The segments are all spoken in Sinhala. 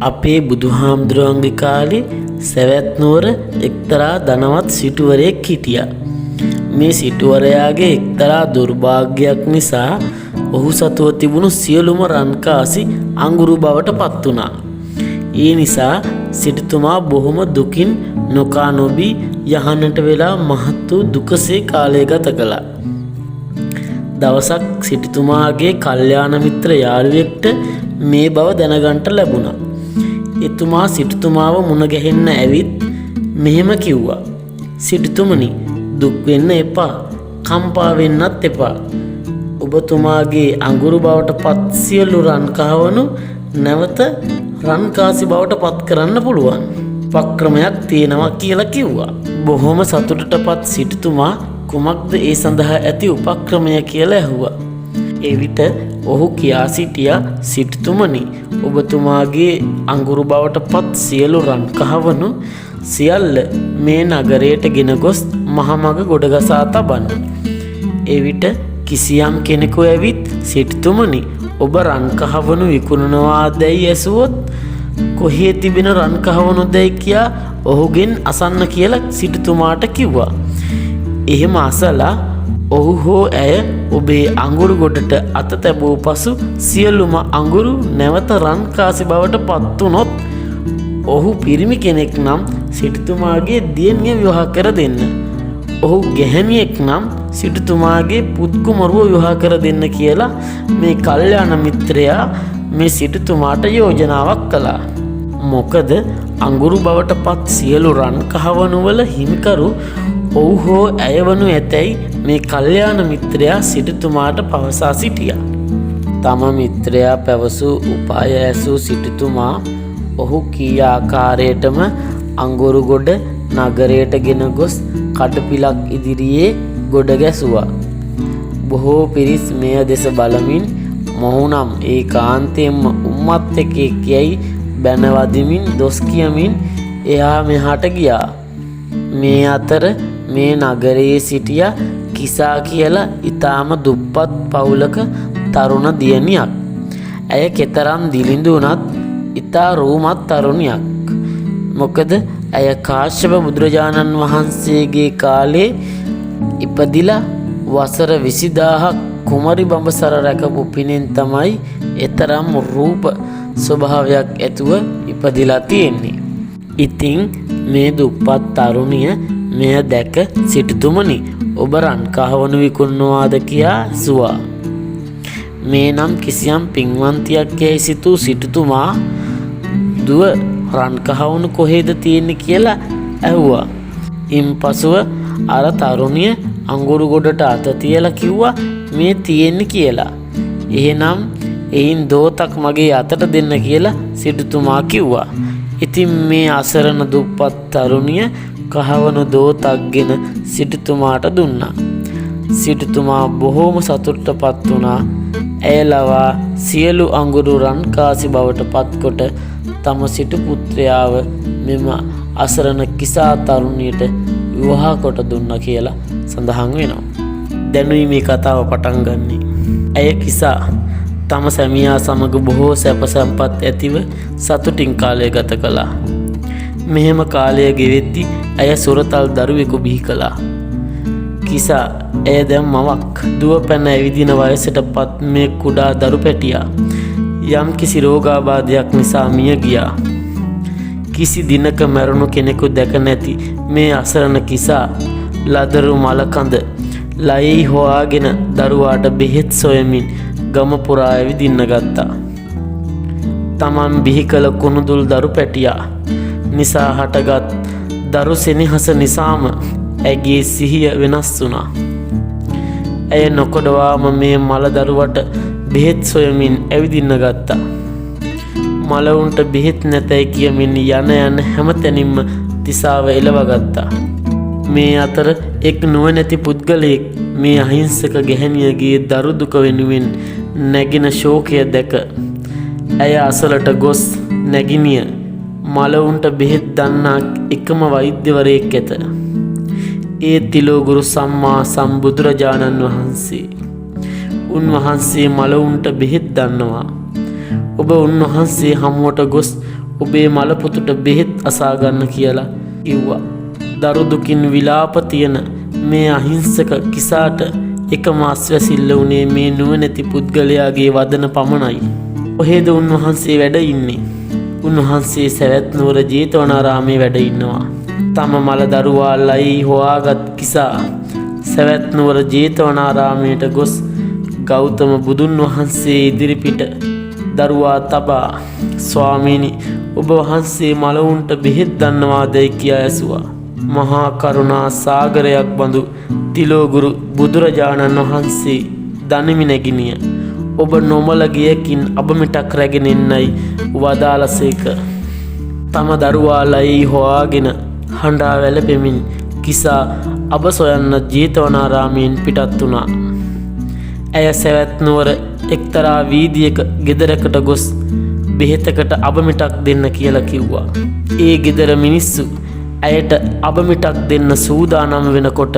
අපේ බුදුහාමුදුරුවන්ගේ කාලේ සවැත් නුවර එක්තරා ධනවත් සිටුවරයෙක් හිටියා. මේ සිටුවරයාගේ එක්තරා දුර්භාග්‍යයක් නිසා ඔහු සතුව තිබුණු සියලුම රන්කාසි අඟුරු බවට පත් වුණා. ඒ නිසා සිටුතුමා බොහොම දුකින් නොකා නොබී යහනට වෙලා මහත් වූ දුකසේ කාලය ගත කළා. දවසක් සිටුතුමාගේ කල්යාණ මිත්‍ර යාළුවෙක්ට මේ බව දැනගන්ට ලැබුණා. එතුමා සිටුතුමාව මුණ ගැහෙන්න ඇවිත් මෙහෙම කිව්වා. සිටුතුමනි, දුක් වෙන්න එපා, කම්පා වෙන්නත් එපා. ඔබතුමාගේ අඟුරු බවට පත් සියලු රන් කහවණු නැවත රන්කාසි බවට පත් කරන්න පුළුවන්. උපක්‍රමයක් තියෙනවා කියලා කිව්වා. බොහොම සතුටටපත් සිටුතුමා කුමක්ද ඒ සඳහා ඇති උපක්‍රමය කියලා ඇහුවා. එවිට ඔහු කියා සිටියා, සිටුතුමනි, ඔබතුමාගේ අඟුරු බවට පත් සියලු රන් කහවණු සියල්ල මේ නගරයට ගෙන ගොස් මහමග ගොඩගසා තබන්න. එවිට කිසියම් කෙනෙකු ඇවිත් සිටුතුමනි, ඔබ රන් කහවණු විකුණනවා දැයි ඇසුවොත් කොහේ තිබෙන රන් කහවණු දැයි කියා ඔහුගෙන් අසන්න කියලා සිටුතුමාට කිව්වා. එහෙම අසලා ඔහු හෝ ඇය ඔබේ අඟුරු ගොඩට අත තැබූ පසු සියලුම අඟුරු නැවත රන්කාසි බවට පත් වුනොත් ඔහු පිරිමි කෙනෙක් නම් සිටුතුමාගේ දියණිය විවාහ කර දෙන්න. ඔහු ගැහැණියෙක් නම් සිටුතුමාගේ පුත්කුමරුව විවාහ කර දෙන්න කියලා මේ කල්යාණ මිත්‍රයා මේ සිටුතුමාට යෝජනාවක් කළා. මොකද අඟුරු බවට පත් සියලු රන් කහවණු වල හිමිකරු ඔහු හෝ ඇය වනු ඇතැයි මේ කල්යාණ මිත්‍රයා සිටුතුමාට පවසා සිටියා. තම මිත්‍රයා පැවසූ උපාය ඇසූ සිටුතුමා ඔහු කී ආකාරයටම අඟුරු ගොඩ නගරයට ගෙන ගොස් කඩපිලක් ඉදිරියේ ගොඩ ගැසුවා. බොහෝ පිරිස් මෙය දෙස බලමින් මොහු නම් ඒකාන්තයෙන්ම උම්මත් එකෙක් යැයි බැනවදිමින් දොස් කියමින් එහා මෙහාට ගියා. මේ අතර මේ නගරයේ සිටිය කිසා කියලා ඊටාම දුප්පත් පවුලක තරුණ දියණියක්. ඇය කෙතරම් දිලිඳු වුණත් ඊටා රූමත් තරුණියක්. මොකද ඇය කාශ්‍යප බුදුරජාණන් වහන්සේගේ කාලේ ඉපදිලා වසර 20000ක් කුමරි බඹසර රැකපු පිනෙන් තමයි එතරම් රූප ස්වභාවයක් ඇතුව ඉපදිලා තියෙන්නේ. ඉතින් මේ දුප්පත් තරුණිය මෙය දැක සිටුතුමනි, ඔබ රන් කහවණු විකුණනවාද කියා ඇසුවා. මේ නම් කිසියම් පින්වන්තියක් යැයි සිතූ සිටුතුමා දුව රන් කහවණු කොහෙද තියෙන්නේ කියලා ඇහුවා. ඉන්පසුව අර තරුණිය අඟුරු ගොඩට අත තියලා කිව්වා මේ තියෙන්නේ කියලා. එහෙනම් එයින් දෝතක් මගේ අතට දෙන්න කියලා සිටුතුමා කිව්වා. ඉතින් මේ අසරණ දුප්පත් තරුණිය කහවණු දෝතක්ගෙන සිටුතුමාට දුන්නා. සිටුතුමා බොහෝම සතුටටපත් වුණා. ඇය ලවා සියලු අඟුරු රන්කාසි බවට පත්කොට තම සිටු පුත්‍රයාව මෙම අසරණ කිසා තරුණියට විවාහ කොට දුන්නා කියලා සඳහන් වෙනවා. දැනුයි මේ කතාව පටන් ගන්නෙ. ඇය කිසා තම සැමියා සමග බොහෝ සැප සම්පත් ඇතිව සතුටින් කාලය ගත කළා. මෙහෙම කාලය ගෙවෙද්දී ඇය සුරතල් දරුවෙකු බිහි කළා. කිසා ඇය දැන් මවක්. දුව පැන ඇවිදින වයසටපත් මේ කුඩා දරු පැටියා යම් කිසි රෝගාබාධයක් නිසා මිය ගියා. කිසි දිනක මැරුණු කෙනෙකු දැක නැති මේ අසරණ කිසා ලදරු මලකඳ ලයෙහි හොයාගෙන දරුවාට බෙහෙත් සොයමින් ගම පුරා ඇවිදින්න ගත්තා. තමන් බිහි කළ කුණුදුල් දරු පැටියා නිසා හටගත් දරු සෙනෙහස නිසාම ඇගේ සිහිය වෙනස් වුණා. ඇය නොකොඩවාම මේ මල දරුවට බෙහෙත් සොයමින් ඇවිදින්න ගත්තා. මලවුන්ට බෙහෙත් නැතයි කියමින් යන හැමතැනින්ම තිසාව එලවගත්තා. මේ අතර එක් නුවණැති පුද්ගලයෙක් මේ අහිංසක ගැහැණියගේ දරු දුක වෙනුවෙන් නැගින ශෝකය දැක ඇය අසලට ගොස් නැගිනිය මලවුන්ට බෙහෙත් දන්නා එකම වෛද්‍යවරයෙක් ඇත. ඒ තිලෝගුරු සම්මා සම්බුදුරජාණන් වහන්සේ. උන්වහන්සේ මලවුන්ට බෙහෙත් දන්නවා. ඔබ උන්වහන්සේ හමුවට ගොස් ඔබේ මලපොතුට බෙහෙත් අසා ගන්න කියලා කිව්වා. දරු දුකින් විලාප තියෙන මේ අහිංසක කිසාට එකම අස්වැසිල්ල උනේ මේ නුවණැති පුද්ගලයාගේ වදන පමණයි. කොහෙද උන්වහන්සේ වැඩ ඉන්නේ? උන්වහන්සේ සවැත් නුවර ජේතවනාරාමේ වැඩ ඉන්නවා. තම මල දරුවාලයි හොයාගත් කිසා සවැත් නුවර ජේතවනාරාමයට ගොස් ගෞතම බුදුන් වහන්සේ ඉදිරිපිට දරුවා තබා ස්වාමීනි ඔබ වහන්සේ මලවුන්ට බෙහෙත් දන්නවාදයි කියා ඇසුවා. මහා කරුණා සාගරයක් බඳු තිලෝගුරු බුදුරජාණන් වහන්සේ දනිමි නැගිනිය ඔබ නොමල ගියකින් අබමිටක් රැගෙන එන්නයි වදාළසේක. තම දරුවාලයි හොයාගෙන හඬා වැළපෙමින් කිසා අබ සොයන්න ජේතවනාරාමයෙන් පිටත් වුණා. ඇය සවැත් නුවර එක්තරා වීදියක ගෙදරකට ගොස් බෙහෙතකට අබමිටක් දෙන්න කියලා කිව්වා. ඒ ගෙදර මිනිස්සු ඇයට අබමිටක් දෙන්න සූදානම් වෙනකොට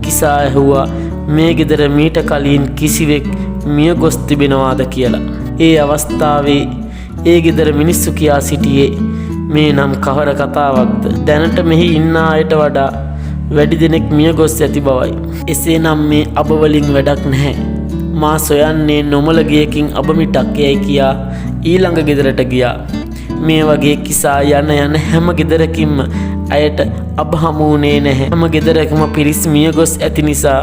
කිසා ඇහුවා මේ ගෙදර මීට කලින් කිසිවෙක් මිය ගොස් තිබෙනවාද කියලා. ඒ අවස්ථාවේ ඒ ගෙදර මිනිස්සු කියා සිටියේ මේ නම් කවර කතාවක්ද? දැනට මෙහි ඉන්න අයට වඩා වැඩි දෙනෙක් මිය ගොස් ඇති බවයි. එසේනම් මේ අබ වලින් වැඩක් නැහැ. මා සොයන්නේ නොමල ගියකින් අබමිටක් යයි කියා ඊළඟ ගෙදරට ගියා. මේ වගේ කිසා යන හැම ගෙදරකින්ම අයට අබ හමුුනේ නැහැ. හැම ගෙදරකම පිරිස් මිය ගොස් ඇති නිසා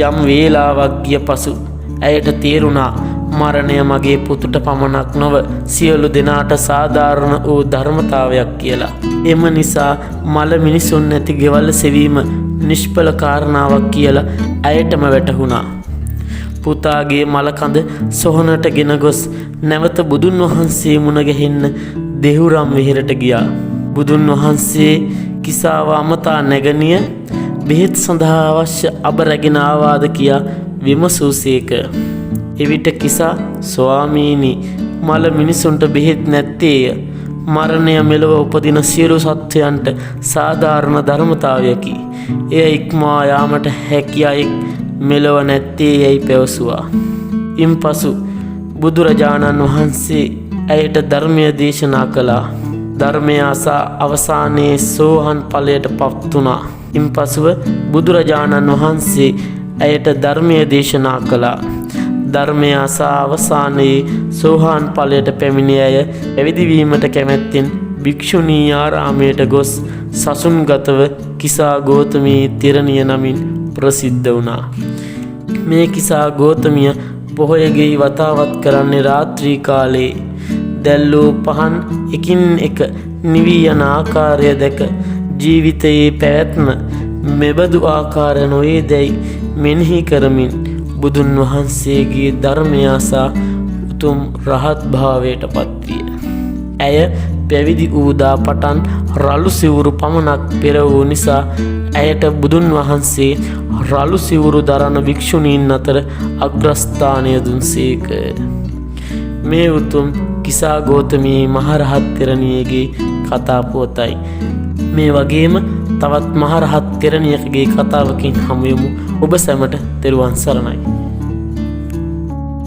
යම් වේලාවක් ගිය පසු ඇයට තේරුණා මරණය මගේ පුතුට පමණක් නොව සියලු දෙනාට සාධාරණ වූ ධර්මතාවයක් කියලා. එම නිසා මල මිනිසුන් නැති ගෙවල් සෙවීම නිෂ්ඵල කාරණාවක් කියලා ඇයටම වැටහුණා. පුතාගේ මලකඳ සොහනට ගෙන ගොස් නැවත බුදුන් වහන්සේ මුණ ගැහෙන්න දෙහුරම් වෙහෙරට ගියා. බුදුන් වහන්සේ කිසාව අමතා නැගණිය බෙහෙත් සඳහා අවශ්‍ය අබ රැගෙන ආවාද කියා විමසූසේක. එවිට කිසා ස්වාමීනි මල මිනිසුන්ට බෙහෙත් නැත්තේය. මරණය මෙලොව උපදින සියලු සත්වයන්ට සාධාරණ ධර්මතාවයකි. එය ඉක්මවා යාමට හැකියාවක් මෙලොව නැත්තේ යැයි පැවසුවා. ඉන්පසු බුදුරජාණන් වහන්සේ ඇයට ධර්මය දේශනා කළා. ධර්මය අසා අවසානයේ සෝහන් ඵලයට පත් වුණා. ඉන්පසුව බුදුරජාණන් වහන්සේ ඇයට ධර්මය දේශනා කළා. ධර්මය අසා අවසානයේ සෝහන් ඵලයට පැමිණි ඇය පැවිදි වීමට කැමැත්තෙන් භික්ෂුණී ආරාමයට ගොස් සසුන්ගතව කිසා ගෝතමී තිරණිය නමින් ප්‍රසිද්ධ වුණා. මේ කිසා ගෝතමිය පොහොයගේ වතාවත් කරන්නේ රාත්‍රී කාලයේ. දැල්ලූ පහන් එකින් එක නිවී යන ආකාරය දැක ජීවිතයේ පැවැත්ම මෙබඳු ආකාර නොවේදැයි මෙනෙහි කරමින් බුදුන් වහන්සේගේ ධර්මය අසා උතුම් රහත් භාවයට පත්විය. ඇය පැවිදි වූදා පටන් රළු සිවුරු පමණක් පෙර වූ නිසා ඇයට බුදුන් වහන්සේ රළු සිවුරු දරන භික්ෂුණීන් අතර අග්‍රස්ථානය දුන්සේක. මේ උතුම් කිසා ගෝතමී මහරහත් තෙරණියගේ කතා පුවතයි. මේ වගේම තවත් මහරහත් තෙරණියකගේ කතාවකින් හමුයමු. ඔබ සැමට තෙරුවන් සරණයි.